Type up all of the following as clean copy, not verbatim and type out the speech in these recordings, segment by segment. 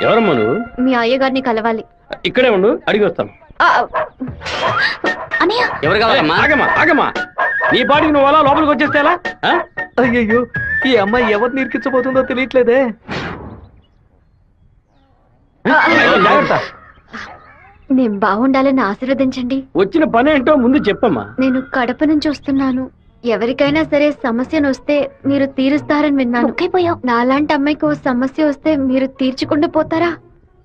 ఎవరమ్మా నువ్వు? మీ అయ్యగారిని కలవాలి. ఇక్కడే ఉండు, అడిగి వస్తాను. ఎవరు కావాలమ్మా? ఆగమ్మా ఆగమ్మా, నీ పాటికి నువ్వు అలా లోపలికి వచ్చేస్తే ఎలా? అయ్యయ్యో, ఈ అమ్మాయి ఎవరు నిరికించబోతుందో తెలియట్లేదే. జాగ్రత్త. నేను బాగుండాలని ఆశీర్వదించండి. వచ్చిన పని ఏంటో ముందు చెప్పమ్మా. నేను కడప నుంచి వస్తున్నాను. ఎవరికైనా సరే సమస్యను వస్తే మీరు తీరుస్తారని విన్నాను. నాలాంటి అమ్మాయికి ఓ సమస్య వస్తే మీరు తీర్చకుండా పోతారా?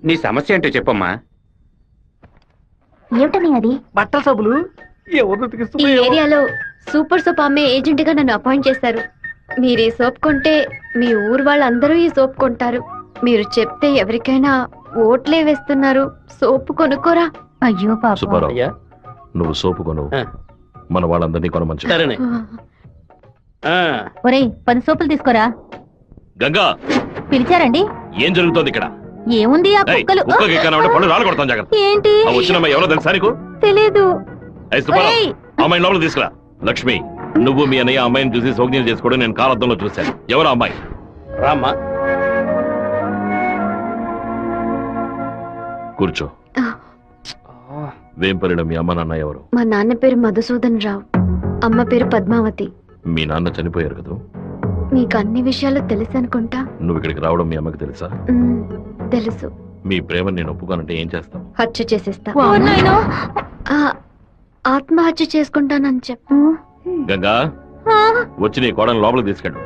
నీ సమస్య ఏంటో చెప్పమ్మా. ఏమిటని అది? బట్టల సబ్బులు ఎవరు ఈ ఏరియాలో సూపర్ సోప్ అమ్మే ఏజెంట్ గా నన్ను అపాయింట్ చేశారు. మీరు ఈ సోప్ కొంటే మీ ఊరు వాళ్ళందరూ ఈ సోప్ కొంటారు. మీరు చెప్తే ఎవరికైనా ఓట్లే వేస్తున్నారు. సోపు కొనుక్కోరా. అయ్యో సుబ్బారావు, అయ్యా, నువ్వు సోపు కొను, మన వాళ్ళందరినీ కొనమంచు. సరేనే. ఒరేయ్ 10 సోపులు తీసుకోరా. గంగా, పిలిచారండి? ఏం జరుగుతోంది ఇక్కడ? ఏముంది ఆ కుక్కలు. పళ్ళు రాలు కొడతాం, జాగ్రత్త. ఏంటి? వచ్చిన ఎవరో తెలుసా నీకు? తెలీదు. అమ్మాయి లోపల తీసుకురా. లక్ష్మి, నువ్వు మీ అన్నయ్య అమ్మాయిని చూసి సౌజ్ఞలు చేసుకోవడం నేను కాలద్దంలో చూశాను. ఎవరు అమ్మాయి? రామ్మా. కూర్చో. వేంపల్లిలో మీ అమ్మ నాన్న ఎవరు? మా నాన్న పేరు మధుసూదన్ రావు, అమ్మ పేరు పద్మావతి. మీ నాన్న చనిపోయారు కదా? మీకు అన్ని విషయాలు తెలుసు అనుకుంటా. నువ్వు ఇక్కడికి రావడం మీ అమ్మకి తెలుసా? తెలుసు. మీ ప్రేమను నేను ఒప్పుకోనంటే ఏం చేస్తావు? హత్య చేసేస్తా. ఆత్మహత్య చేసుకుంటానని చెప్పు. గంగా, వచ్చి నీ కోడని లోపలికి తీసుకెళ్ళు.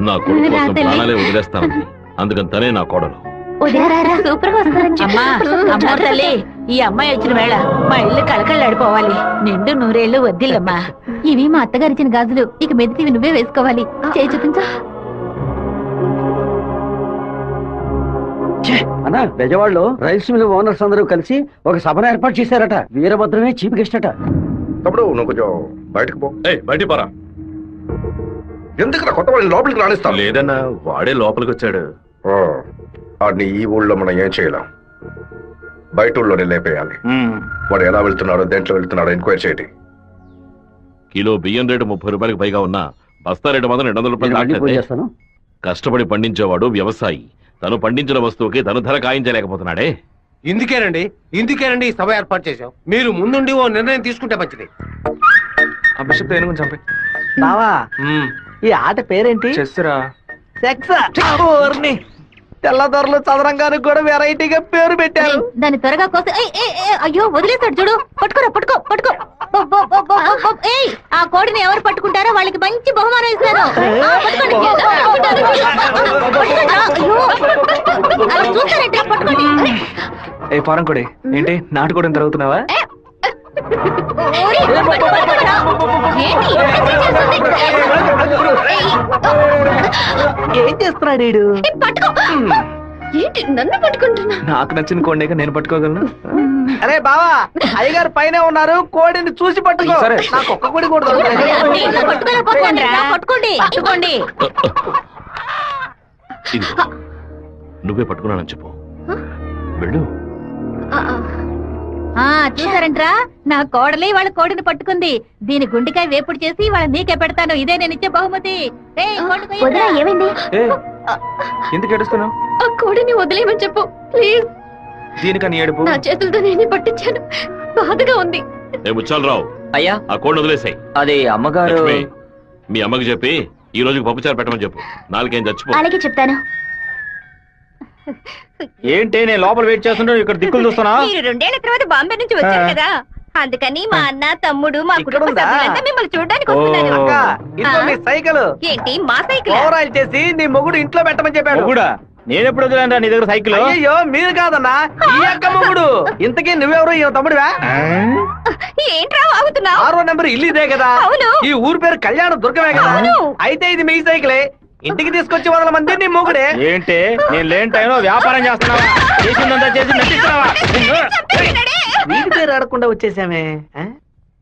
నా కొడుకు కోసం ప్రాణాలే వదిలేస్తాను, అందుకని తనే నా కోడలు. అమ్మా తల్లి, ఈ అమ్మాయి వచ్చిన వేళ మా ఇల్లు కళకళ్ళాడిపోవాలి. నిండు నూరేళ్లు వద్దిల్లమ్మా. ఇవి మా అత్తగారిచ్చిన గాజులు, ఇక మెదిటివి నువ్వే వేసుకోవాలి. చేయి చూపించా. అన్నా, బెజవాడలో రైస్ మిల్ ఓనర్స్ అందరూ కలిసి ఒక సభను ఏర్పాటు చేశారట. వీరభద్రమే చీఫ్ గెస్ట్ అట. తమ్ముడు, నువ్వు కొంచెం బయటకు పో. బయటికి పోరా. ఎందుకు కొత్త వాళ్ళని లోపలికి రాణిస్తాను? లేదన్నా, వాడే లోపలికి వచ్చాడు. వాడిని ఈ ఊళ్ళో మనం ఏం చేయలేం. బయట ఊళ్ళోనే లేపేయాలి. వాడు ఎలా వెళ్తున్నాడో, దేంట్లో వెళ్తున్నాడో ఎంక్వైరీ చేయండి. కిలో బియ్యం రేటు 30 రూపాయలకు పైగా ఉన్నా బస్తా రేటు మాత్రం 200 రూపాయలు. కష్టపడి పండించేవాడు వ్యవసాయి. తను పండించిన వస్తువుకి తను ధర కాయించలేకపోతున్నాడే. ఇందుకేనండి ఈ సభ ఏర్పాటు చేశాం. మీరు ముందుండి ఓ నిర్ణయం తీసుకుంటే మంచిది. బావా, ఈ ఆట పేరేంటి? చెస్సురా. తెల్లదొరలు చదరంగానికి కూడా వెరైటీగా పేరు పెట్టారు. దాన్ని త్వరగా కోసి అయ్యో వదిలేస్తాడు చూడు. పట్టుకోరా, పట్టుకో పట్టుకో. ఆ కోడిని ఎవరు పట్టుకుంటారో వాళ్ళకి మంచి బహుమానం ఇస్తారు. ఏ ఫారం కొడి, ఏంటి నాటుకోవడం జరుగుతున్నావా? ఏం చేస్తున్నాడు? ఏంటి నన్ను పట్టుకుంటున్నా? నాకు నచ్చిన కోడిని నేను పట్టుకోగలను. అరే బావా, అయ్యగారు పైన ఉన్నారు, కోడిని చూసి పట్టుకో. నాకు ఒక్క కోడి కూడా పట్టుకోండి. నువ్వే పట్టుకున్నానని చెప్పు. వెళ్ళు. చూసారంట్రా, నా కోడలి వాళ్ళ కోడిని పట్టుకుంది. దీని గుండెకాయ వేపుడు చేసి వాళ్ళ నీకే పెడతాను. ఇదే నేను ఇచ్చే బహుమతి. ఏమైంది? ఎందుకు ఏడుస్తున్నావు? ఆ కోడిని వదిలేయమని చెప్పు ప్లీజ్. దీనికని ఏడుపు? నా చేతులతో నేనే పట్టించాను, బాధగా ఉంది. ముచ్చాలరావు, అయ్యా ఆ కోడిని వదిలేసాయి. అది అమ్మగారు. మీ అమ్మకి చెప్పి ఈ రోజుకి పప్పుచారు పెట్టమని చెప్పు. నాలుగేం చచ్చిపో. అలాగే చెప్తాను. ఏంటి నేను లోపల వెయిట్ చేస్తుంటే ఇక్కడ దిక్కులు చూస్తున్నా? మీరు 2 ఏళ్ల తర్వాత బాంబే నుంచి వచ్చారు కదా, అందుకని మా అన్న తమ్ముడు మా కుటుంబ సభ్యులంతా మిమ్మల్ని చూడడానికి వస్తున్నారు. సైకిల్ ఏంటి మా సైకిల్? ఓవరాల్ చేసి నీ మొగుడు ఇంట్లో పెట్టమని చెప్పాడు. నేను ఎప్పుడు వదిలేంటా నీ దగ్గర సైకిల్? అయ్యో మీరు కాదన్నా, ఈ అక్క మొగుడు. ఇంతకీ నువ్వెవరు? ఈ తమ్ముడువా? ఏంట్రా వాగుతున్నావు? 6వ నెంబర్ ఇల్లు ఇదే కదా? ఈ ఊరు పేరు కళ్యాణ దుర్గమే కదా? అయితే ఇది మీ సైకిలే. ఇంటికి తీసుకొచ్చి 100 మంది నీ మొగుడే. ఏంటి నేను లేని టైంలో వ్యాపారం చేస్తున్నావా? చేసిందంతా చేసి నటిస్తున్నావా? వీధి పేరు ఆడకుండా వచ్చేసామే.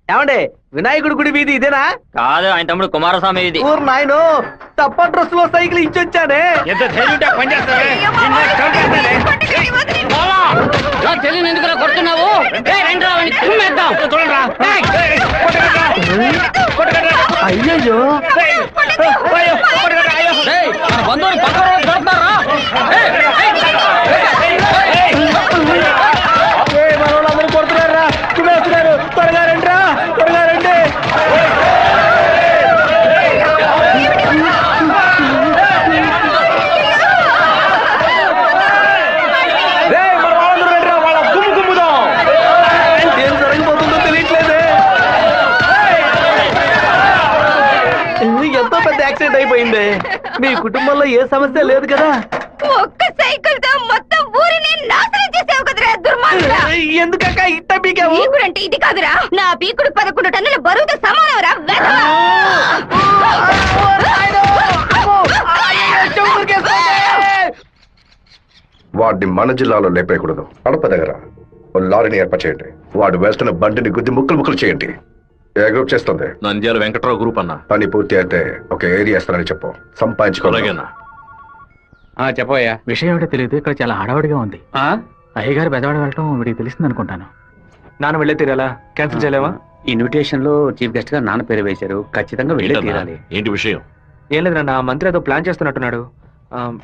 ఏమండే, వినాయకుడి గుడి వీధి ఇదేనా? కాదు, ఆయన తమ్ముడు కుమారస్వామి ఇది. ఊరు నాయను, తప్ప డ్రెస్ లో సైకిల్ ఇచ్చొచ్చానే. ఎంత ఎందుకు కొడుతున్నావు? అయ్యయ్యో, బంధువులు పక్కన లేదే మీ కుటుంబంలో ఏ సమస్య లేదు కదా? ఒక్క సైకిల్ తో మొత్తం ఊరిని నాశనం చేసావు కదరా దుర్మార్గుడా! ఎందుకక్క ఇట్ట పీకావు? పీకుడంటే ఇది కాదురా, నా పీకుడు 11 టన్నుల బరువుతో సమానంరా. వాడిని మన జిల్లాలో లేపేయకూడదు. కడప దగ్గర ఓ లారీని ఏర్పాటు చేయండి. వాడు వెళ్తున్న బండిని గుద్ది ముక్కలు ముక్కలు చేయండి. ఏ గ్రూప్ చేస్తుంది? నంద్యాల వెంకట్రావు గ్రూప్ అన్నా. పని పూర్తి అయితే ఒక ఏరియా ఇస్తానని చెప్పు. సంపాదించుకోవాలి. అలాగేనా? చెప్పయ్యా. విషయం ఏమిటో తెలియదు, ఇక్కడ చాలా హడావుడిగా ఉంది. అయ్యగారు బెదవాడ వెళ్ళటం వీడికి తెలిసింది అనుకుంటాను. నాన్న వెళ్ళే తీరాలా? క్యాన్సిల్ చేయలేవా? ఇన్విటేషన్ లో చీఫ్ గెస్ట్ గా నాన్న పేరు వేశారు, ఖచ్చితంగా వెళ్ళే తీరాలి. ఏంటి విషయం? ఏం లేదన్నా, మంత్రి ఏదో ప్లాన్ చేస్తున్నట్టున్నాడు.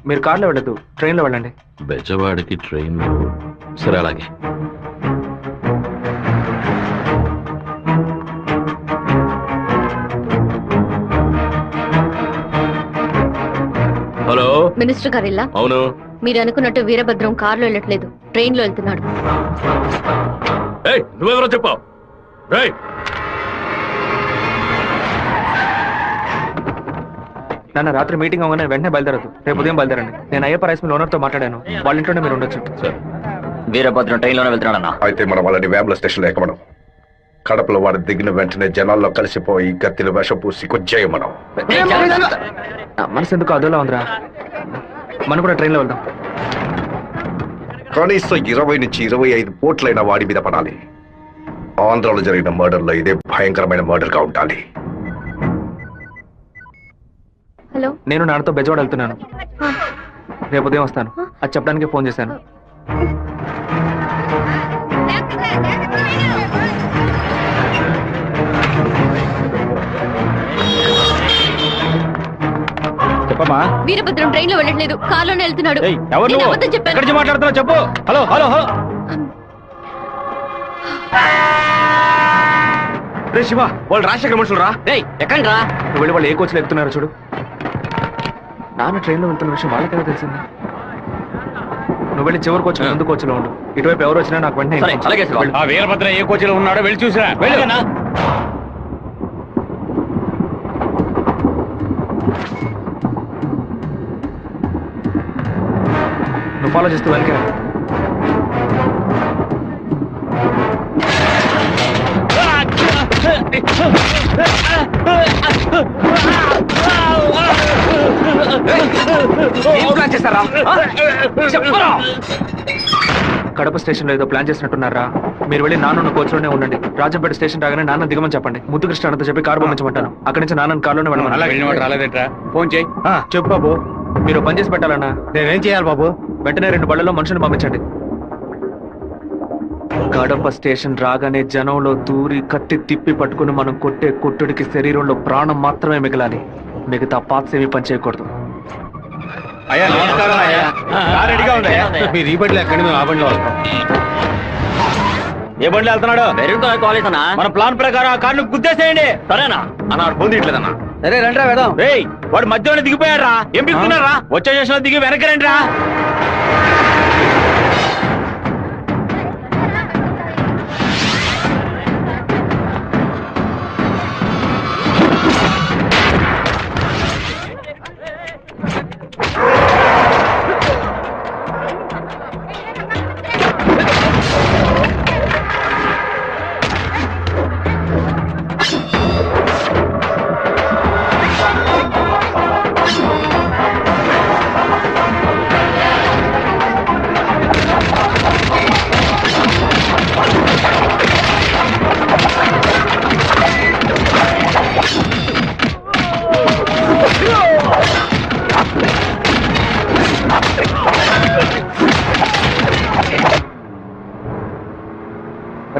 మీరు కార్లో వెళ్ళదు, ట్రైన్లో వెళ్ళండి. బెజవాడికి ట్రైన్? సరే అలాగే. హలో మినిస్టర్ గారు ఇలా అవును. మీరు అనుకున్నట్టు వీరభద్రం కారులో వెళ్ళట్లేదు, ట్రైన్ లో వెళ్తున్నాడు. ఏయ్, నువ్వెవరో చెప్పావు? నాన్న రాత్రి మీటింగ్ అవగానే వెంటనే బయలుదేరదు, రేపు ఉదయం బయలుదేరండి. నేను అయ్యప్ప రైస్ మిల్ ఓనర్ తో మాట్లాడాను, వాళ్ళ ఇంట్లోనే మీరు ఉండొచ్చు. సరే. వీరభద్రం ట్రైన్ లోనే వెళ్తున్నాడన్నా. అయితే మనం వాళ్ళని వేముల స్టేషన్లో ఎక్కమనం. కడపలో వాడు దిగిన వెంటనే జనాల్లో కలిసిపోయి గత్తిని వేషం పూసి కొచ్చేయ మనం. మనసు ఎందుకు అదోలా ఉందిరా, మనం కూడా ట్రైన్లో వెళ్దాం. కనీసం 20 నుంచి 25 పోట్లైన వాడి మీద పడాలి. ఆంధ్రాలో జరిగిన మర్డర్లో ఇదే భయంకరమైన మర్డర్ గా ఉండాలి. హలో, నేను నాన్నతో బెజవాడ వెళ్తున్నాను, రేపు ఉదయం వస్తాను. అది చెప్పడానికి ఫోన్ చేశాను. చెప్పమ్మా. వీరభద్రం ట్రైన్ లో వెళ్ళట్లేదు, కార్లోనే వెళ్తున్నాడు. ఎవరు నేను నువ్వు? అబద్ధం చెప్పాను. ఎక్కడి నుంచి మాట్లాడుతున్నావు చెప్పు. Hello hello hello. రే శివ, వాళ్ళు రాజశేఖర మనుషులు రా. ఎక్కడ రా? నువ్వు వెళ్ళి వాళ్ళు ఏ కోచ్లో ఎక్కుతున్నారో చూడు. నాన్న ట్రైన్లో వెళ్తున్న విషయం వాళ్ళకెలా తెలిసింది? నువ్వు వెళ్ళి చివరి కోచ్ ముందు కోచ్లో ఉండు. ఇటువైపు ఎవరు వచ్చినా నాకు వెంటనే అలాగే సార్. ఆ వీరభద్ర ఏ కోచ్లో ఉన్నాడో వెళ్ళి చూసిరా. వెళ్ళనా? నువ్వు ఫాలో చేస్తూ వెనక. కడప స్టేషన్ లో ఏదో ప్లాన్ చేసినట్టున్నారా? మీరు వెళ్ళి నాన్న కోచ్లోనే ఉండండి. రాజంపేట స్టేషన్ రాగానే నాన్న దిగమని చెప్పండి. ముద్దు కృష్ణ అంతా చెప్పి కారు పంపించమంటాను. అక్కడి నుంచి నాన్న కారులోనే వెళ్ళమని. రాలేదేట్రా? ఫోన్ చేయి. చెప్పు బాబు, మీరు పని చేసి పెట్టాలన్నా. నేనేం చేయాలి బాబు? వెంటనే 2 బళ్ళలో మనుషులు పంపించండి. కడప స్టేషన్ రాగానే జనంలో దూరి కత్తి తిప్పి పట్టుకుని మనం కొట్టే కొట్టుడికి శరీరంలో ప్రాణం మాత్రమే మిగలాలి. మిగతా పాత్స్ ఏమీ పని చేయకూడదు. అయ్యా నమస్కారం అయ్యా. కార్ రెడీగా ఉందయ్యా. మీరు ఈ బండిలో ఎక్కడి మేము ఆ బండిలో వస్తాం. ఏ బండి వెళ్తున్నాడు? కాలేజ్ అన్నా. మన ప్లాన్ ప్రకారం ఆ కార్ను గుద్దేసేయండి. సరేనా అన్న ఫోన్ తీయట్లేదన్నా. సరే రండి వెళ్దాం. రేయ్, వాడు మధ్యలో దిగిపోయారా? ఏం దిగుతున్నారా? వచ్చే స్టేషన్ దిగి వెనక్కి రండి రా.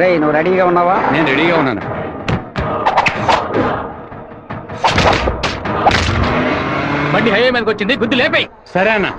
రే, నువ్వు రెడీగా ఉన్నావా? నేను రెడీగా ఉన్నాను. బండి హైవే మీదకి వచ్చింది, గుద్దు లేపాయి. సరే అన్న.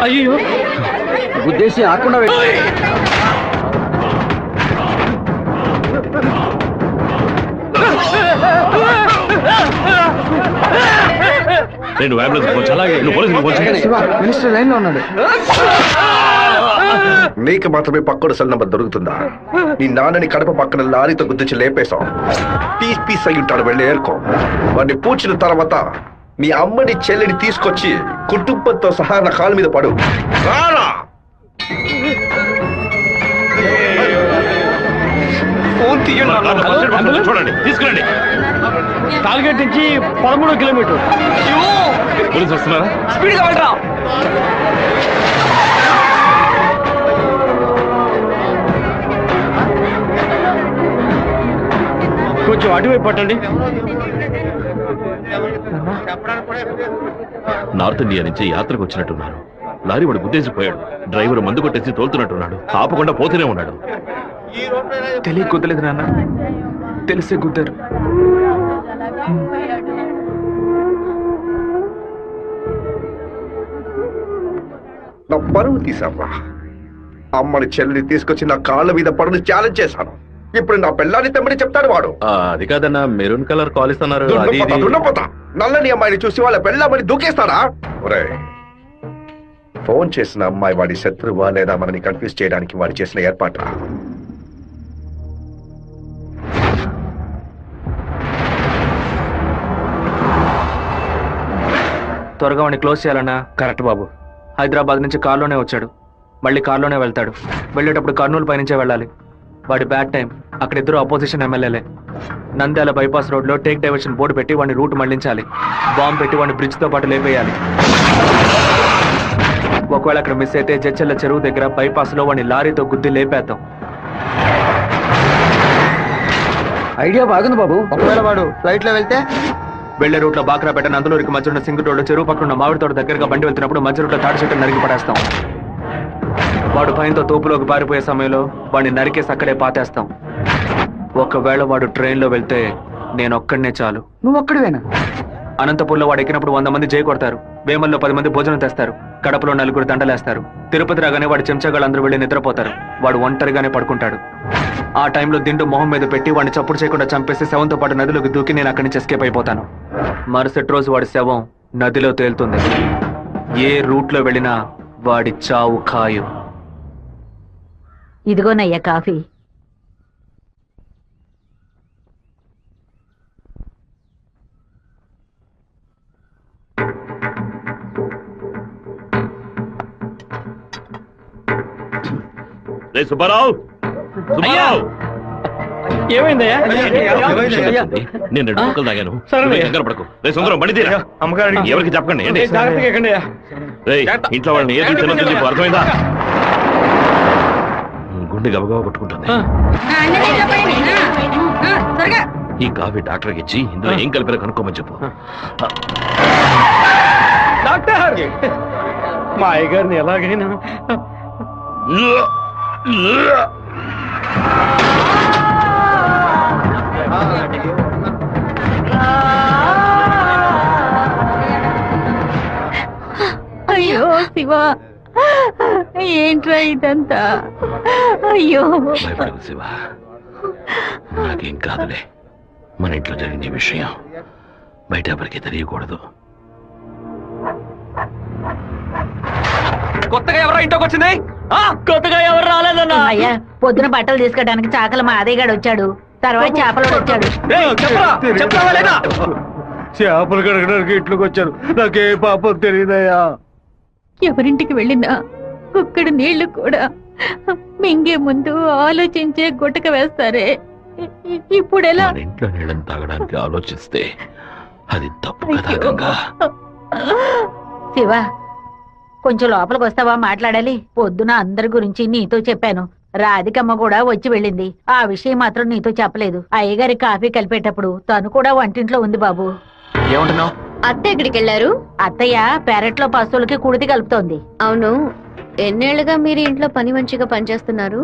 అయ్యో ఉద్దేశం ఆకుండా నేను అంబులెన్స్ నువ్వు పోలీసులకు ఫోన్ చేయి. మినిస్టర్ లైన్ లో ఉన్నాడు. నీకు మాత్రమే పక్కడు సెల్ నంబర్ దొరుకుతుందా? నీ నాన్నని కడప పక్కన లారీతో గుద్దించి లేపేశాం. పీస్ పీస్ అయి ఉంటాడు, వెళ్ళి ఏరుకో. వాడిని పూడ్చిన తర్వాత మీ అమ్మని చెల్లిని తీసుకొచ్చి కుటుంబంతో సహా నా కాళ్ళ మీద పడు. రారా! ఫోన్ తీయండి. చూడండి, తీసుకురండి. టార్గెట్ నుంచి 13 కిలోమీటర్. పోలీసు వస్తున్నారా? స్పీడ్ గా వెళ్ళరా. కొంచెం అటువైపు పట్టండి. నార్త్ ఇండియా నుంచి యాత్రకు వచ్చినట్టున్నారు. లారీ వాడు గుద్దేసిపోయాడు. డ్రైవర్ మందు కొట్టేసి తోలుతున్నట్టున్నాడు. ఆపకుండా పోతూనే ఉన్నాడు. తెలియ కుదలేదు నాన్న, తెలిసే కుదరు. నా పరువు తీసావా? అమ్మని చెల్లిని తీసుకొచ్చి నా కాళ్ళ మీద పడుని ఛాలెంజ్ చేశాను. ఇప్పుడు నా పిల్లాన్ని తెమ్మని చెప్తాడు వాడు. అది కాదన్నా, మెరూన్ కలర్ కాల్ ఇస్తున్నారు. దున్నపోతా నల్లని అమ్మాయిని చూసి వాళ్ళ పెళ్ళామని దూకేస్తారా? ఒరే, ఫోన్ చేసిన అమ్మాయి వాడి శత్రువా లేదా మనని కన్ఫ్యూజ్ చేయడానికి వాడు చేసిన ఏర్పాట్రా. త్వరగా వాడిని క్లోజ్ చేయాలన్నా. కరెక్ట్ బాబు. హైదరాబాద్ నుంచి కార్లోనే వచ్చాడు, మళ్ళీ కార్లోనే వెళ్తాడు. వెళ్ళేటప్పుడు కర్నూలు పైనుంచే వెళ్ళాలి. వాడి బ్యాడ్ టైం. అక్కడ ఇద్దరు అపోజిషన్ ఎమ్మెల్యేలే. నంద్యాల బైపాస్ రోడ్ లో టేక్ డైవర్షన్ బోర్డు పెట్టి వాడిని రూట్ మళ్లించాలి. బాంబు పెట్టి వాడిని బ్రిడ్జ్ తో పాటు లేపేయాలి. ఒకవేళ అక్కడ మిస్ అయితే జడ్చెల్ల చెరువు దగ్గర బైపాస్ లో వాడిని లారీతో గుద్ది లేపేద్దాం. ఐడియా బాగుంది బాబు. ఒకవేళ వాడు ఫ్లైట్ లో వెళ్తే వెళ్లే రూట్ లో బాక్రాపేట నందలూరికి మధ్య ఉన్న సింగు రోడ్డు చెరువు పక్కన ఉన్న మామిడి తోట దగ్గరగా బండి వెళ్తున్నప్పుడు మధ్య రూట్ లో తాడి చెట్టు నరికి పడేస్తాం. వాడు భయంతో తోపులోకి పారిపోయే సమయంలో వాడిని నరికేసి అక్కడే పాతేస్తాం. ఒకవేళ వాడు ట్రైన్ లో వెళ్తే నేను ఒక్కడనే చాలు. నువ్వు ఒక్కడివేనా? అనంతపూర్లో వాడు ఎక్కినప్పుడు 100 మంది జై కొడతారు. వేమల్లో 10 మంది భోజనం తెస్తారు. కడపలో 4 దండలేస్తారు. తిరుపతి రాగానే వాడి చెంచగాళ్ళందరూ వెళ్ళి నిద్రపోతారు. వాడు ఒంటరిగానే పడుకుంటాడు. ఆ టైంలో దిండు మొహం మీద పెట్టి వాడిని చప్పుడు చేయకుండా చంపేసి శవంతో పాటు నదిలోకి దూకి నేను అక్కడి నుంచి ఎస్కేప్ అయిపోతాను. మరుసటి రోజు వాడి శవం నదిలో తేలుతుంది. ఏ రూట్ లో వెళ్ళినా వాడి చావు ఖాయం. ఇదిగోనయ్యా కాఫీ. సుబ్బారావు, సుబ్బారావు, ఏమైందయ్యా? నేను 2 ముక్కలు తాగాను. సరే. నువ్వు కంగారు పడకు. రేయ్ సుందరం, బండి తీరా. అమ్మగారికి ఎవరికి చెప్పకండి. ఏంటి? జాగ్రత్తగా ఎక్కండి. రేయ్, ఇంట్లో వాళ్ళని ఏది తినొద్దు చెప్పు, అర్థమైందా? గుండె గబగబా కొట్టుకుంటుంది. ఈ కాఫీ డాక్టర్కి ఇచ్చి ఇందులో ఏం కలిపారో కనుక్కోమని చెప్పు. డాక్టర్, మా అయ్యగారిని ఎలాగైనా అయ్యో శివ, ఏంట్రా ఇదంతా? అయ్యో భయపడకు శివ, నాకేం కాదులే. మన ఇంట్లో జరిగిన ఈ విషయం బయట ఎవరికి తెలియకూడదు. కొత్తగా ఎవరో ఇంట్లోకి వచ్చింది? కొత్తగా ఎవరు రాలేదన్నా. అయ్యా, పొద్దున బట్టలు తీసుకెళ్ళడానికి చాకల మా అదయ్యగాడు వచ్చాడు. తర్వాత చేపలు వచ్చాడు. చెప్పరా లేదా? చేపలు కడగడానికి ఇంట్లోకి వచ్చారు. నాకే పాపం తెలియదయ్యా. ఎవరింటికి వెళ్ళినా ఒక్కడ నీళ్లు కూడా మింగే ముందు ఆలోచించే గుట్టక వేస్తారే. ఇప్పుడెలా? మన ఇంట్లో నీళ్ళని తాగడానికి ఆలోచిస్తే అది తప్పు కదా గంగా. శివ, కొంచెం లోపలికి వస్తావా? మాట్లాడాలి. పొద్దున అందరి గురించి నీతో చెప్పాను. రాధికమ్మ కూడా వచ్చి వెళ్ళింది. ఆ విషయం మాత్రం నీతో చెప్పలేదు. అయ్యగారి కాఫీ కలిపేటప్పుడు తను కూడా వంటింట్లో ఉంది బాబు. ఏమంటున్నావు? అత్త ఎక్కడికి వెళ్ళారు? అత్తయ్య పెరట్లో పశువులకి కుడితి కలుపుతోంది. అవును, ఎన్నేళ్లుగా మీరు ఇంట్లో పని మంచిగా పనిచేస్తున్నారు?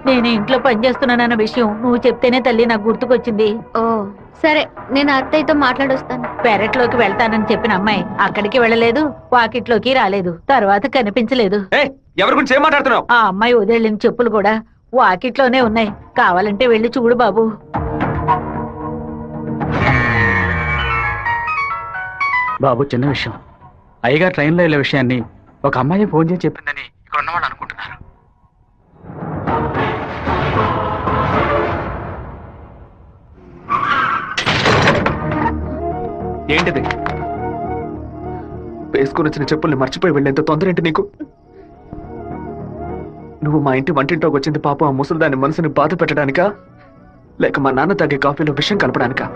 నేను ఇంట్లో పనిచేస్తున్నానన్న విషయం నువ్వు చెప్తేనే తల్లి నాకు గుర్తుకొచ్చింది. ఓ, సరే నేను అత్తయ్యతో మాట్లాడొస్తాను. పెరట్లోకి వెళ్తానని చెప్పిన అమ్మాయి అక్కడికి వెళ్ళలేదు, వాకిట్లోకి రాలేదు, తర్వాత కనిపించలేదు. ఎవరి గురించి ఏం మాట్లాడుతున్నావు? ఆ అమ్మాయి వదిలిన చెప్పులు కూడా వాకిట్లోనే ఉన్నాయి. కావాలంటే వెళ్ళి చూడు బాబు. బాబు, చిన్న విషయం. అయ్యగారు ట్రైన్లో వెళ్ళే విషయాన్ని ఒక అమ్మాయి ఫోన్ చేసి చెప్పిందని ఇక్కడ ఉన్నవాళ్ళు అనుకుంటున్నారు. ఏంటిది? వేసుకుని వచ్చిన చెప్పుల్ని మర్చిపోయి వెళ్ళేంత తొందర ఏంటి నీకు? నువ్వు మా ఇంటి వంటింట్లోకి వచ్చింది పాపం ఆ ముసలిదాని మనసుని బాధ పెట్టడానికా, లేక మా నాన్న తాగే కాఫీలో విషయం కలపడానికా?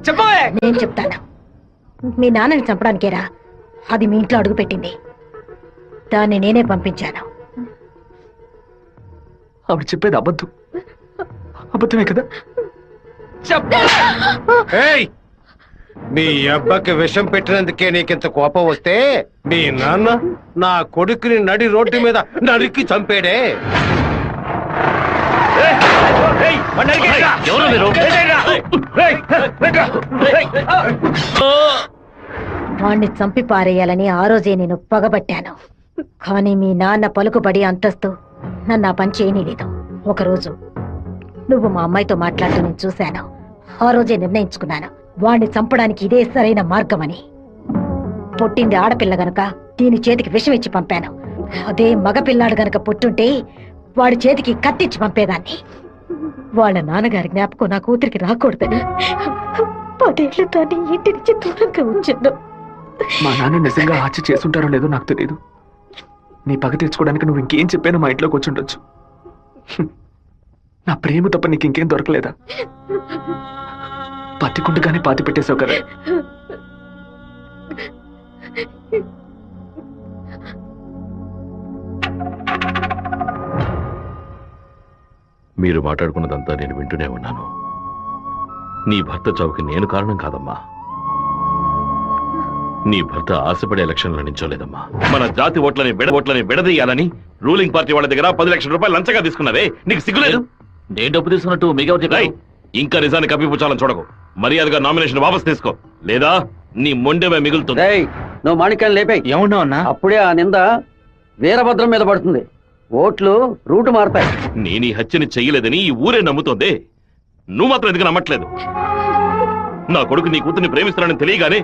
చెప్పవే. నేను చెప్తాను. మీ నాన్నని చంపడానికేరా అది మీ ఇంట్లో అడుగు పెట్టింది. దాన్ని నేనే పంపించాను. ఆవిడ చెప్పేది అబద్ధం. అబద్ధమే కదా? ఏయ్, మీ అబ్బకి విషం పెట్టినందుకే నీకింత కోపం వస్తే మీ నాన్న నా కొడుకుని నడి రోడ్డు మీద నరికి చంపాడే. వాణ్ణి చంపి పారేయాలని ఆ రోజే నేను పగబట్టాను. కానీ మీ నాన్న పలుకుబడి అంతస్తు నన్ను ఆ పని చేయనీలేదు. ఒకరోజు నువ్వు మా అమ్మాయితో మాట్లాడుతూ నేను చూశాను. ఆ రోజే నిర్ణయించుకున్నాను, వాణ్ణి చంపడానికి ఇదే సరైన మార్గమని. పుట్టింది ఆడపిల్ల గనక దీని చేతికి విషం ఇచ్చి పంపాను. అదే మగపిల్లాడు గనక పుట్టుంటే వాడి చేతికి కత్తిచ్చి పంపేదాన్ని. వాళ్ళ నాన్నగారి జ్ఞాపకం నా కూతురికి రాకూడదని 10 ఏళ్లు దాన్ని ఇంటి నుంచి దూరంగా ఉంచాను. మా నాన్న నిజంగా హత్య చేసుంటారో లేదో నాకు తెలియదు. నీ పగ తీర్చుకోవడానికి నువ్వు ఇంకేం చెప్పానో మా ఇంట్లోకి వచ్చి ఉండొచ్చు. నా ప్రేమ తప్ప నీకు ఇంకేం దొరకలేదా? పత్తికుండగానే పాతి పెట్టేశావు కదా. మీరు మాట్లాడుకున్నదంతా నేను వింటూనే ఉన్నాను. నీ భర్త చావుకి నేను కారణం కాదమ్మా. నీ భర్త ఆశపడే ఎలక్షన్లో నించోలేదమ్మా. మన జాతి ఓట్లని విడదీయాలని రూలింగ్ పార్టీ వాళ్ళ దగ్గర 10 లక్షల రూపాయలు లంచంగా తీసుకున్నావే, నీకు సిగ్గులేదు? నేను డబ్బు తీసుకున్నట్టు మిగతా ఇంకా నిజాన్ని కప్పిపుచ్చాలని చూడకు. మర్యాదగా నామినేషన్ వాపస్ తీసుకో, లేదా నీ మొండెమే మిగులుతుంది. నువ్వు మాణిక్యాన్ని లేపే. ఏమన్నావు అన్నా? అప్పుడే ఆ నింద వీరభద్రం మీద పడుతుంది. ఓట్లు రూటు మారుతాయి. నేను ఈ హత్యని చెయ్యలేదని ఈ ఊరే నమ్ముతోంది. నువ్వు మాత్రం ఎందుకు నమ్మట్లేదు? నా కొడుకు నీ కూతుర్ని ప్రేమిస్తున్నానని తెలియగానే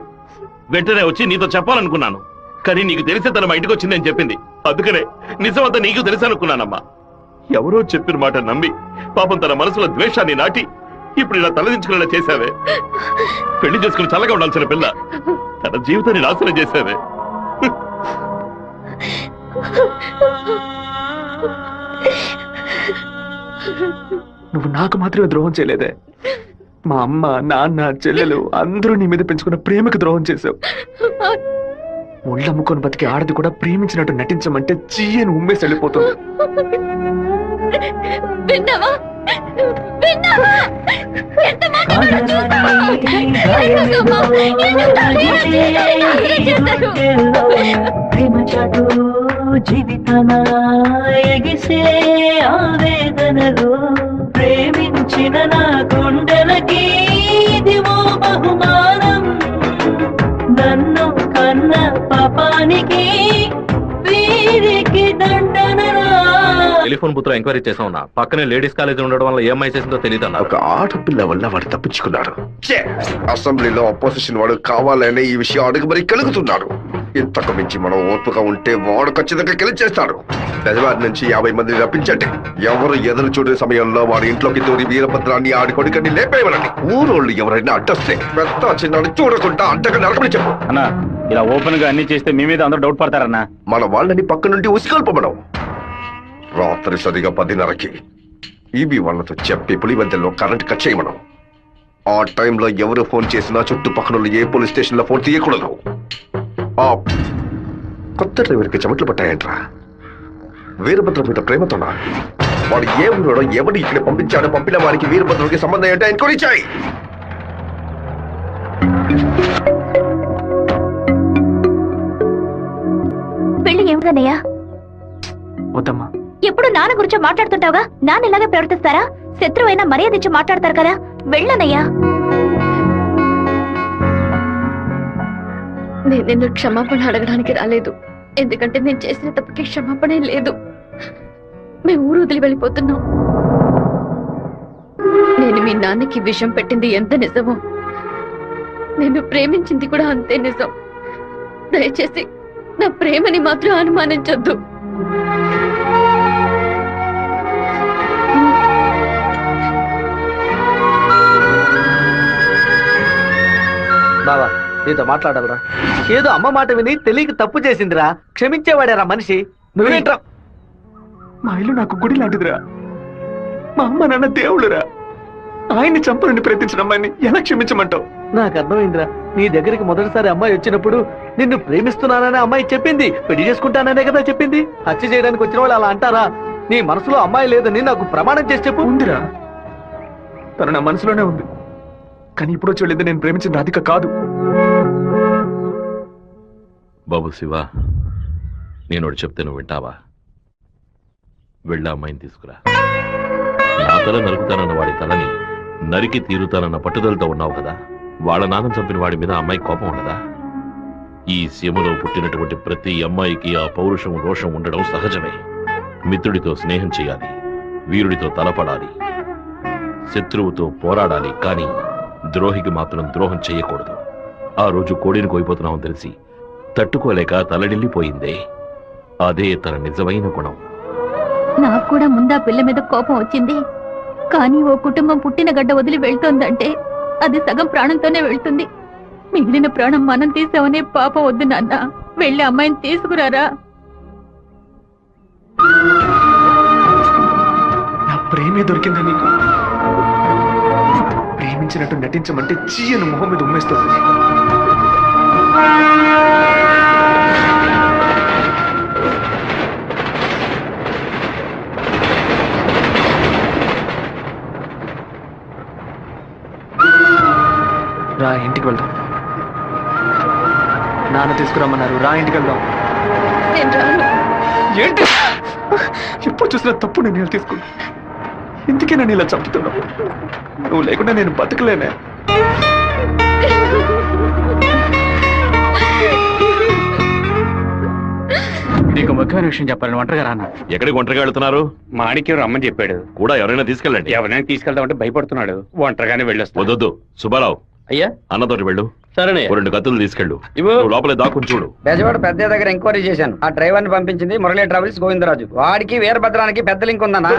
వెంటనే వచ్చి నీతో చెప్పాలనుకున్నాను. కానీ నీకు తెలిసే తన మా ఇంటికి వచ్చిందని చెప్పింది. అందుకనే నిజమంతా నీకు తెలుసనుకున్నానమ్మా. ఎవరో చెప్పిన మాట నమ్మి పాపం తన మనసులో ద్వేషాన్ని నాటి ఇప్పుడు ఇలా తలదించుకునేలా చేశావే. పెళ్లి చేసుకుని చల్లగా ఉండాల్సిన పిల్ల తన జీవితాన్ని నాశనం చేశావే. నువ్వు నాకు మాత్రమే ద్రోహం చేయలేదే, మా అమ్మ, నాన్న, చెల్లెలు అందరూ నీ మీద పెంచుకున్న ప్రేమకు ద్రోహం చేశావు. ఒళ్ళమ్ముకొని బతికి ఆడది కూడా ప్రేమించినట్టు నటించమంటే చీయని ఉమ్మేసి వెళ్ళిపోతుంది. జీవితన ఎగిసే ఆవేదనలో ప్రేమించిన నా గుండెలకి ఇదివో బహుమానం. నన్ను కన్న పాపానికి వీరికి దండనరా. టెలిఫోన్ బూత్ లో ఎంక్వైరీ చేసా ఉన్నా. పక్కనే లేడీస్ కాలేజ్ ఉండడం వల్ల ఏమై చేసిందో తెలియదు అన్న. ఒక ఆడపిల్ల వల్ల వాడు తప్పించుకున్నాడు. అసెంబ్లీలో అపోజిషన్ వాడు కావాలనే ఈ విషయం అడుగు మరి కలుగుతున్నాడు. ఇంతకు మించి మనం ఓర్పుగా ఉంటే వాడు ఖచ్చితంగా గెలిచేస్తాడు. పెదవారి నుంచి 50 మందిని రప్పించండి. ఎవరు ఎదురు చూడే సమయంలో వాడి ఇంట్లోకి దూరి వీరభద్రాన్ని ఆడి కొడుకని లేపేయమనండి. ఊరోళ్ళు ఎవరైనా అడ్డొస్తే పెద్ద చిన్నాడు చూడకుండా అడ్డగా నరకమని చెప్పు. అన్నా, ఇలా ఓపెన్ గా అన్ని చేస్తే మీ మీద అందరూ డౌట్ పడతారన్నా. మన వాళ్ళని పక్క నుండి ఉసిగొల్పమనం. రాత్రి సరిగా 10:30కి ఈబీ వాళ్ళతో చెప్పి పులివెందుల్లో కరెంట్ కట్ చేయమనం. ఆ టైంలో ఎవరు ఫోన్ చేసినా చుట్టుపక్కల ఏ పోలీస్ స్టేషన్ లో ఫోన్ తీయకూడదు. ఆ కొత్త డ్రైవర్కి చెమట్లు పట్టాయంట్రా. వీరభద్రం మీద ప్రేమతోనా? వాడు ఏ ఊరోడో ఎవరు ఇక్కడ పంపించాడో పంపిన వారికి వీరభద్రుడికి సంబంధం ఏంటో ఎంక్వైరీ చేయి. పెళ్లి ఏమిటన్నయ్యా? వద్దమ్మా. ఎప్పుడు నాన్న గురించి మాట్లాడుతుంటావుగా, నాన్న ఇలాగే ప్రవర్తిస్తారా? శత్రువైనా మర్యాద ఇచ్చి మాట్లాడతారు కదా, వెళ్ళనయ్యా. నేను నిన్ను క్షమాపణ అడగడానికి రాలేదు, ఎందుకంటే నేను చేసిన తప్పుకి క్షమాపణ లేదు. మేము ఊరు వదిలి వెళ్ళిపోతున్నాం. నేను మీ నాన్నకి విషం పెట్టింది ఎంత నిజమో, నేను ప్రేమించింది కూడా అంతే నిజం. దయచేసి నా ప్రేమని మాత్రం అనుమానించొద్దు. బావా నీతో మాట్లాడాలరా. ఏదో అమ్మ మాట విని తెలియక తప్పు చేసిందిరా, క్షమించేవాడేరా మనిషి. నువ్వేంట్రా? మా ఇల్లు నాకు గుడి లాంటిదిరా. మా అమ్మ నాన్న దేవుడురా. ఆయన్ని చంపాలని ప్రయత్నించిన అమ్మాయిని ఎలా క్షమించమంటావు? నాకు అర్థమైందిరా. నీ దగ్గరికి మొదటిసారి అమ్మాయి వచ్చినప్పుడు నిన్ను ప్రేమిస్తున్నానని అమ్మాయి చెప్పింది, పెళ్లి చేసుకుంటాననే కదా చెప్పింది. హత్య చేయడానికి వచ్చిన వాళ్ళు అలా అంటారా? నీ మనసులో అమ్మాయి లేదని నాకు ప్రమాణం చేసి చెప్పు. ఉందిరా, తను నా మనసులోనే ఉంది. కానీ ఇప్పుడు వచ్చి వెళ్ళింది నేను ప్రేమించిన రాధిక కాదు. బాబు శివ, నేను చెప్తే నువ్వు వింటావా? వెళ్ళి అమ్మాయిని తీసుకురా. నా తల నరుకుతానన్న వాడి తలని నరికి తీరుతానన్న పట్టుదలతో ఉన్నావు కదా. వాళ్ళ నాన్న చంపిన వాడి మీద అమ్మాయి కోపం ఉండదా? ఈ సీమలో పుట్టినటువంటి ప్రతి అమ్మాయికి ఆ పౌరుషం రోషం ఉండడం సహజమే. మిత్రుడితో స్నేహం చేయాలి, వీరుడితో తలపడాలి, శత్రువుతో పోరాడాలి, కానీ ద్రోహికి మాత్రం ద్రోహం చేయకూడదు. ఆ రోజు కోడిని కోయిపోతున్నామని తెలిసి తట్టుకోలేక తలడిల్లిపోయిందే, అదే తన నిజమైన గుణం. నాకు కూడా ముందా పిల్ల మీద కోపం వచ్చింది, కానీ ఓ కుటుంబం పుట్టిన గడ్డ వదిలి వెళ్తోందంటే అది సగం ప్రాణంతోనే వెళ్తుంది. మిగిలిన ప్రాణం మనం తీసామనే పాపం వద్దు నాన్న. వెళ్ళి అమ్మాయిని తీసుకురారా. నా ప్రేమే దొరికిందా నీకు? ప్రేమించినట్టు నటించమంటే చీయను మొహం మీద ఉమ్మేస్తుంది. రా ఇంటికి వెళ్దాం. నాన్న తీసుకురమ్మన్నారు, రా ఇంటికి వెళ్దాం. ఏంటి ఎప్పుడు చూసినా తప్పు నేను తీసుకున్నా. ఇందుకే నేను ఇలా చంపుతున్నావు. నువ్వు లేకుండా నేను బతకలేనే. నీకు ముఖ్యమైన విషయం చెప్పాలని ఒంటరిగా రానా? ఎక్కడికి ఒంటరిగా వెళ్తున్నారు? మాణిక్యం రమ్మని చెప్పాడు. కూడా ఎవరైనా తీసుకెళ్ళండి. ఎవరైనా తీసుకెళ్దామంటే భయపడుతున్నాడు. ఒంటరిగానే వెళ్ళొస్తా. వద్దొద్దు సుబ్బారావు, అయ్యా అన్నతోటి వెళ్ళు. సరేనే. 2 కత్తులు తీసుకెళ్ళు. నువ్వు లోపలే దాక్కుని చూడు. బెజవాడ పెద్ద దగ్గర ఎంక్వైరీ చేశాను. ఆ డ్రైవర్ ని పంపించింది మురళీ ట్రావెల్స్ గోవిందరాజు. వాడికి వీరభద్రానికి పెద్ద లింక్ ఉందన్నా.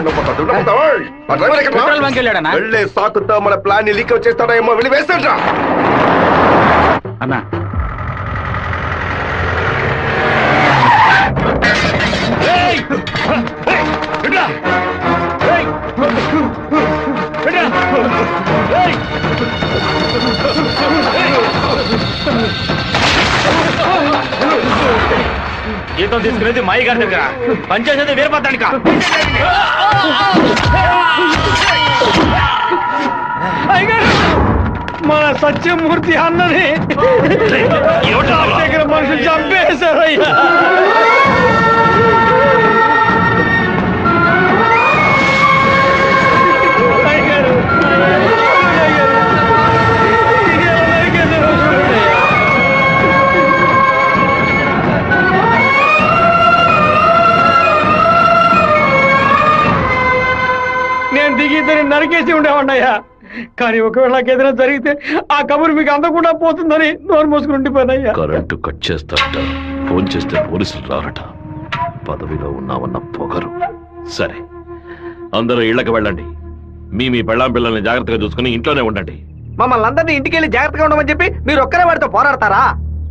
వెళ్ళే సాకుతో మన ప్లాన్ లీక్ చేస్తాడా ఏమో, వెళ్ళి వేస్తాడ్రా అన్నా. జీతం తీసుకునేది మాయి గారి దగ్గర, పనిచేసేది వీరభద్రానిక. మన సత్యమూర్తి అన్నని దగ్గర మనుషులు చంపేశారయ్యా. నేను దిగి నరికేసి ఉండేవాడినయ్యా. కానీ ఒకవేళ నాకు ఏదైనా జరిగితే ఆ కబురు మీకు అందకుండా పోతుందని నోరు మూసుకుని ఉండిపోయినయ్యా. కరెంటు కట్ చేస్తారట, ఫోన్ చేస్తే పోలీసులు రారట. పదవిలో ఉన్నామన్న పొగరు. సరే, అందరూ ఇళ్లకు వెళ్ళండి. మీ పెళ్ళాం పిల్లల్ని జాగ్రత్తగా చూసుకుని ఇంట్లోనే ఉండండి. మమ్మల్ని అందరినీ ఇంటికి వెళ్ళి జాగ్రత్తగా ఉండమని చెప్పి మీరు ఒక్కరే వాడితో పోరాడతారా?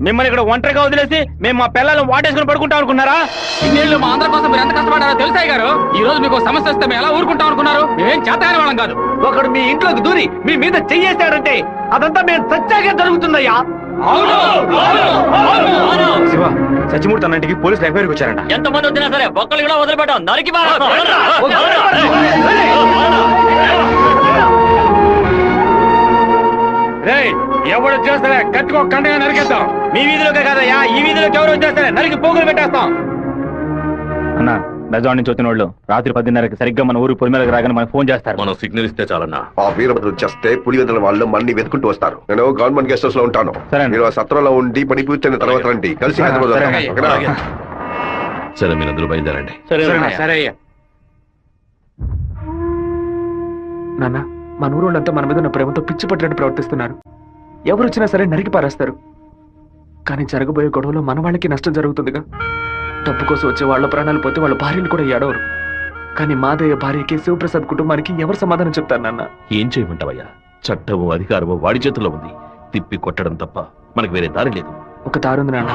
మిమ్మల్ని ఇక్కడ ఒంటరిగా వదిలేసి మేము మా పిల్లలను వాటేసుకుని పడుకుంటాం అనుకున్నారా? ఇన్నేళ్ళు మా అందరి కోసం మీరు ఎంత కష్టపడారో తెలుసాయి గారు. ఈ రోజు మీకు సమస్య వస్తే మేము ఎలా ఊరుకుంటాం అనుకున్నారు? మేమేం చేతగాని వాళ్ళం కాదు. ఒకడు మీ ఇంట్లోకి దూరి మీ మీద చెయ్యేశాడంటే అదంతా మేము సత్యాగా జరుగుతుందయ్యా. శివ, సత్యమూర్తి అన్నింటికి పోలీసులు ఎంక్వైరీకి వచ్చారంట. ఎంతమంది వచ్చినా సరే ఒక్కళ్ళు కూడా వదిలిపెట్టాం. నరికి ఎవరు చేస్తారా కట్టుకో కండగా నరికేస్తాం. మీ వీధిలోకే కాదయ్యా, ఈ వీధిలోకి ఎవరు వచ్చేస్తారా నరికి పోగులు పెట్టేస్తాం. అన్నా బెజవాడ నుంచి వచ్చిన వాళ్ళు రాత్రి 10:30కి సరిగ్గా మన ఊరు పొలిమేరకు రాగానే మనకు ఫోన్ చేస్తారు. మనం సిగ్నల్ ఇస్తే చాలన్నా. ఆ వీరభద్రుడు చేస్తే పులివెందుల వాళ్ళు మన్ని వెతుకుంటూ వస్తారు. నేను గవర్నమెంట్ గెస్ట్ హౌస్ లో ఉంటాను. సరే. మీరు ఆ సత్రంలో ఉండి పని పూర్తయిన తర్వాత రండి, కలిసి హైదరాబాద్ వస్తాం. ఓకేనా? సరే, మీరు అందరూ బయలుదేరండి. సరే అయ్యా. నాన్న, మన ఊరోళ్ళంతా మన మీద ఉన్న ప్రేమతో పిచ్చి పట్టినట్టు ప్రవర్తిస్తున్నారు. ఎవరు వచ్చినా సరే నరికి పారేస్తారు. కానీ జరగబోయే గొడవలో మన వాళ్ళకి నష్టం జరుగుతుందిగా. డబ్బు కోసం వచ్చే వాళ్ళ ప్రాణాలు పోతే వాళ్ళ భార్యలు కూడా ఏడవరు. కానీ మాదయ్య భార్యకి శివప్రసాద్ కుటుంబానికి ఎవరు సమాధానం చెప్తారు నాన్న? ఏం చేయమంటావయ్యా? చట్టము అధికారము వాడి చేతుల్లో ఉంది. తిప్పి కొట్టడం తప్ప మనకు వేరే దారి లేదు. ఒక దారుంది నాన్న.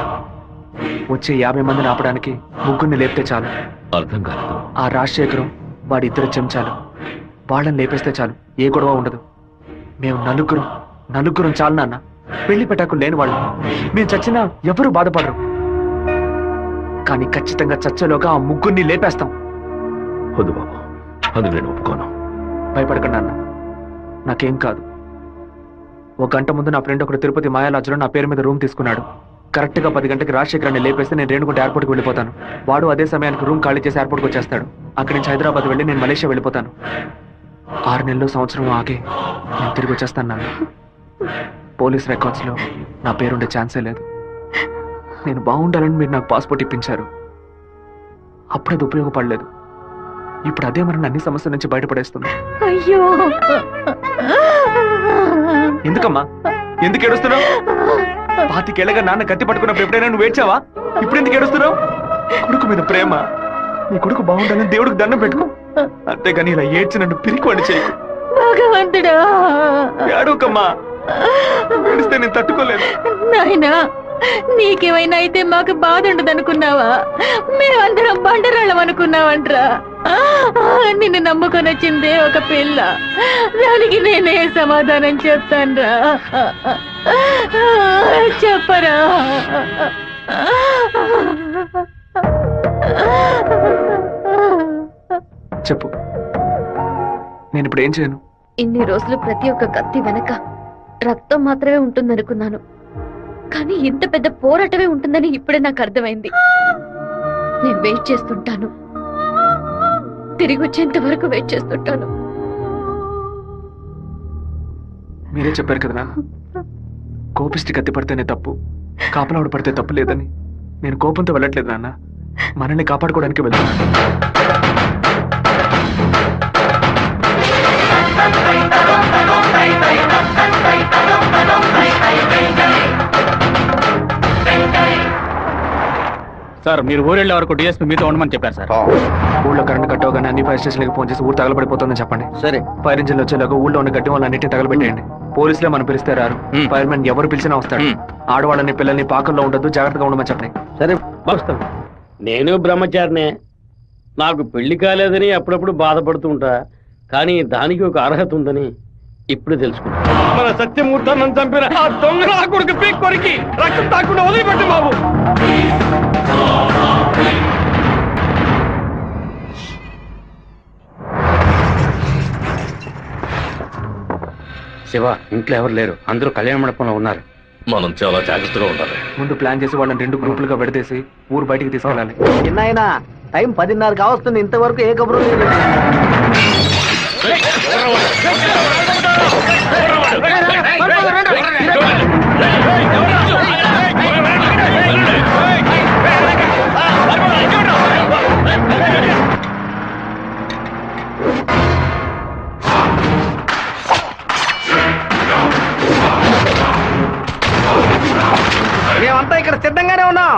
వచ్చే 50 మందిని ఆపడానికి ముగ్గురిని లేపితే చాలు. అర్థం కాలేదు. ఆ రాజశేఖరం వాడి 2 చెంచాలు వాళ్ళని లేపేస్తే చాలు, ఏ గొడవ ఉండదు. మేము నలుగురం చాలు నాన్న. పెళ్లి పెట్టాకు లేని వాళ్ళు. మేము చచ్చినా ఎవరు బాధపడరు. కానీ ఖచ్చితంగా చచ్చేలోగా ఆ ముగ్గురిని లేపేస్తాం. వద్దు బాబు, అందుకు నేను ఒప్పుకోను. భయపడకండి నాన్న, నాకేం కాదు. 1 గంట ముందు నా ఫ్రెండ్ ఒకడు తిరుపతి మాయాలాజ్లో నా పేరు మీద రూమ్ తీసుకున్నాడు. కరెక్ట్ గా 10 గంటకి రాజశేఖరాన్ని లేపేస్తే నేను రేణుగుంట ఎయిర్పోర్ట్కి వెళ్ళిపోతాను. వాడు అదే సమయానికి రూమ్ ఖాళీ చేసి ఎయిర్పోర్ట్కి వచ్చేస్తాడు. అక్కడి నుంచి హైదరాబాద్ వెళ్ళి నేను మలేషియా వెళ్ళిపోతాను. 6 నెలలు సంవత్సరం ఆగి నేను తిరిగి వచ్చేస్తాను నాన్న. పోలీస్ రికార్డ్స్ లో నా పేరుండే ఛాన్సే లేదు. నేను బాగుండాలని మీరు నాకు పాస్పోర్ట్ ఇప్పించారు. అప్పుడు అది ఉపయోగపడలేదు. ఇప్పుడు అదే మన అన్ని సమస్యల నుంచి బయటపడేస్తుంది. అయ్యో, ఎందుకమ్మా, ఎందుకు ఏడుస్తున్నావు? 25 ఏళ్ళగా నాన్న కత్తి పట్టుకున్నప్పుడు ఎప్పుడైనా నువ్వు ఏడ్చావా? ఇప్పుడు ఎందుకు ఏడుస్తున్నావు? కొడుకు మీద ప్రేమ. నీ కొడుకు బాగుండాలని దేవుడికి దండం పెట్టుకో. అంతేగాని ఇలా ఏడ్చి నన్ను పిరికివాడి చేయకు. భగవంతుడా, ఏడవకమ్మా. ఏడిస్తే నేను తట్టుకోలేదు. నాయనా, నీకేమైనా అయితే మాకు బాధ ఉండదు అనుకున్నావా? మేమందరం బండరాళ్ళం అనుకున్నావంట్రా. నిన్ను నమ్ముకొని వచ్చిందే ఒక పిల్ల. దానికి నేనే సమాధానం చెప్తాన్రా. చెప్పరా? చెప్పు, నేను ఇప్పుడు ఏం చేయను? ఇన్ని రోజులు ప్రతి ఒక్క కత్తి వెనక రక్తం మాత్రమే ఉంటుందనుకున్నాను. కానీ ఇంత పెద్ద పోరాటమే ఉంటుందని ఇప్పుడే నాకు అర్థమైంది. నేను వెయిట్ చేస్తుంటాను, తిరిగి వచ్చేంత వరకు వెయిట్ చేస్తుంటాను. మీరే చెప్పారు కదా నాన్న, కోపిష్టి కత్తి పడితేనే తప్పు, కాపలావిడ పడితే తప్పు లేదని. నేను కోపంతో వెళ్ళట్లేదు నాన్న, మనల్ని కాపాడుకోవడానికి వెళ్తున్నాను. సార్, మీరు ఊరెళ్ళే వరకు డిఎస్పీ మీతో ఉండమని చెప్పారు సార్. ఊళ్ళో కరెంట్ కట్ అవగానే అన్ని ఫైర్ స్టేషన్లకు ఫోన్ చేసి ఊరు తగలబడిపోతుందని చెప్పండి. సరే. ఫైర్ ఇంజిన్లు వచ్చేలాగా ఊళ్ళో ఉన్న గడ్డి వాళ్ళన్నింటినీ తగలబెట్టేయండి. పోలీసులే మనం పిలిస్తే రారు. ఫైర్ మ్యాన్ ఎవరు పిలిచినా వస్తాడు. ఆడవాళ్ళని పిల్లల్ని పాకల్లో ఉండొద్దు, జాగ్రత్తగా ఉండమని చెప్పండి. సరే, వస్తాం. నేను బ్రహ్మచారినే. నాకు పెళ్లి కాలేదని అప్పుడప్పుడు బాధపడుతూ ఉంటా. కానీ దానికి ఒక అర్హత ఉందని ఇప్పుడు తెలుసుకున్నా. మన సత్యమూర్తాన్ని చంపిన ఆ దొంగ కొడుకు పీక్ కొరికి రక్తం తాకుండా వదిలిపెట్టు బాబు. శివ, ఇంట్లో ఎవరు లేరు, అందరూ కళ్యాణ మండపంలో ఉన్నారు. మనం చాలా జాగ్రత్తగా ఉండాలి. ముందు ప్లాన్ చేసి వాళ్ళని 2 గ్రూపులుగా విడదీసి ఊరు బయటికి తీసుకెళ్ళాలి. చిన్నాయన, టైం 10:30 కావస్తుంది, ఇంతవరకు ఏ కబురు లేదు. మేమంతా ఇక్కడ సిద్ధంగానే ఉన్నాం.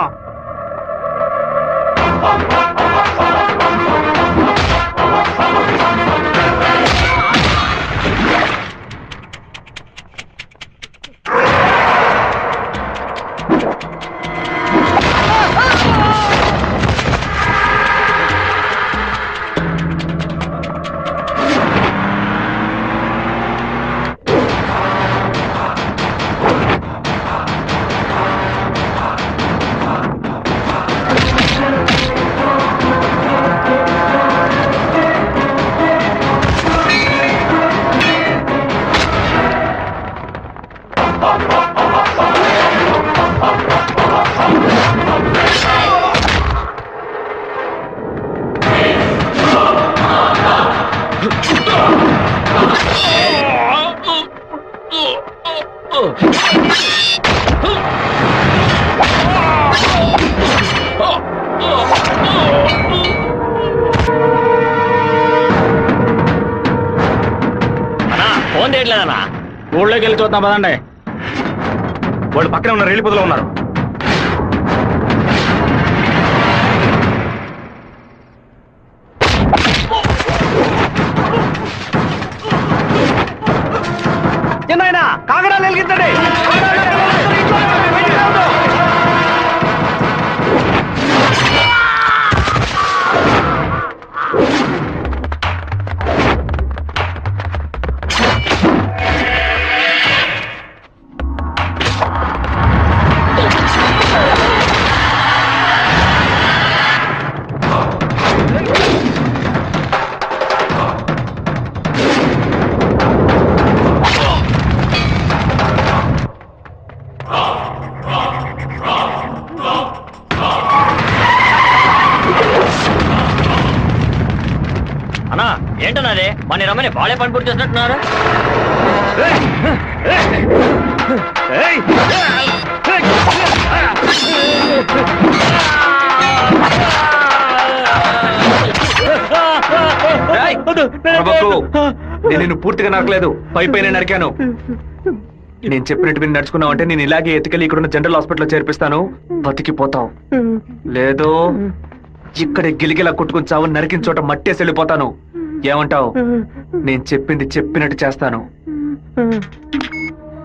ఫోన్ చేయట్లేదన్నా. ఊళ్ళోకి వెళ్ళి చూద్దాం పదండి. వాళ్ళు పక్కనే ఉన్న రైలు పొదలో ఉన్నారు. చిన్న కాగడాలు వెలిగించండి. అన్నా ఏంటన్నది? మన రమ్మని బాలే పని పూర్తి చేసినట్టున్నారు. నేను నిన్ను పూర్తిగా నరకలేదు, పై పైన నరికాను. నేను చెప్పినట్టు మీరు నడుచుకున్నావు అంటే నేను ఇలాగే ఎత్తుకెళ్ళి ఇక్కడున్న జనరల్ హాస్పిటల్లో చేర్పిస్తాను, బతికిపోతావు. లేదో ఇక్కడే గిలిగిలా కొట్టుకుని చావు, నరికిన చోట మట్టేసి వెళ్ళిపోతాను. ఏమంటావు? నేను చెప్పింది చెప్పినట్టు చేస్తాను.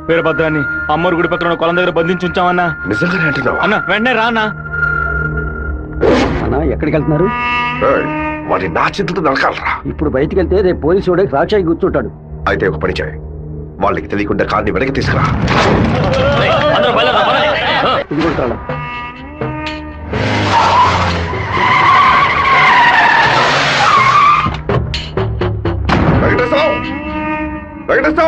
వీరభద్రాన్ని అమ్మోరు గుడి పక్కన కొలం దగ్గర బంధించి ఉంచామన్నా. నిజంగానే అంటున్నావా? అన్న వెంటనే రా అన్నా. అన్నా ఎక్కడికి వెళ్తున్నారు? వాడిని నా చేతులతో నరకాలరా. ఇప్పుడు బయటికి వెళ్తే రేపు పోలీసు వాడే సాక్షి కూర్చుంటాడు. అయితే ఒక పని చేయి, వాళ్ళకి తెలియకుండా కార్ని వెనక్కి తీసుకురా. ఇదిగోంటాను. వెంకటేశ్వర వెంకటేశ్వర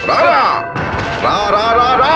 రారా రా రా రా రా.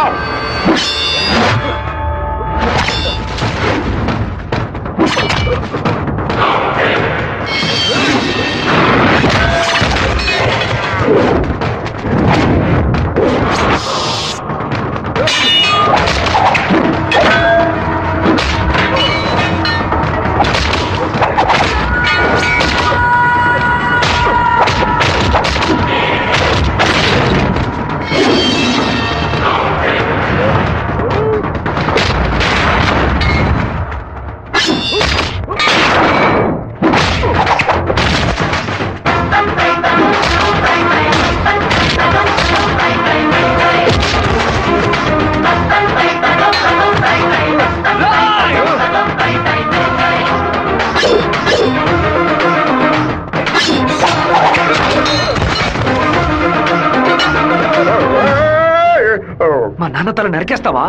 మా నాన్న తల నరికేస్తావా?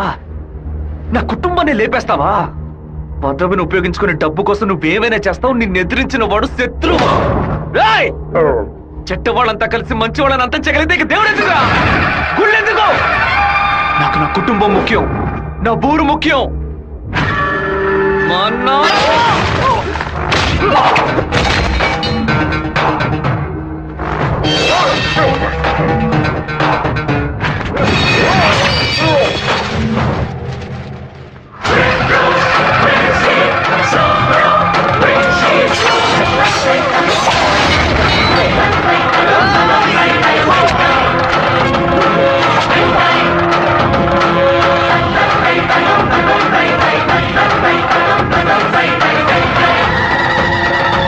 నా కుటుంబాన్ని లేపేస్తావా? పదవిని ఉపయోగించుకునే డబ్బు కోసం నువ్వేమైనా చేస్తావు. నిన్ను ఎదిరించిన వాడు శత్రువు. చెట్ట వాళ్ళంతా కలిసి మంచి వాళ్ళని అంతం చేయగలిగితే ఇక దేవుడు ఎందుకురా? గుళ్ళెందుకు? నాకు నా కుటుంబం ముఖ్యం, నా ఊరు ముఖ్యం. మా నాన్న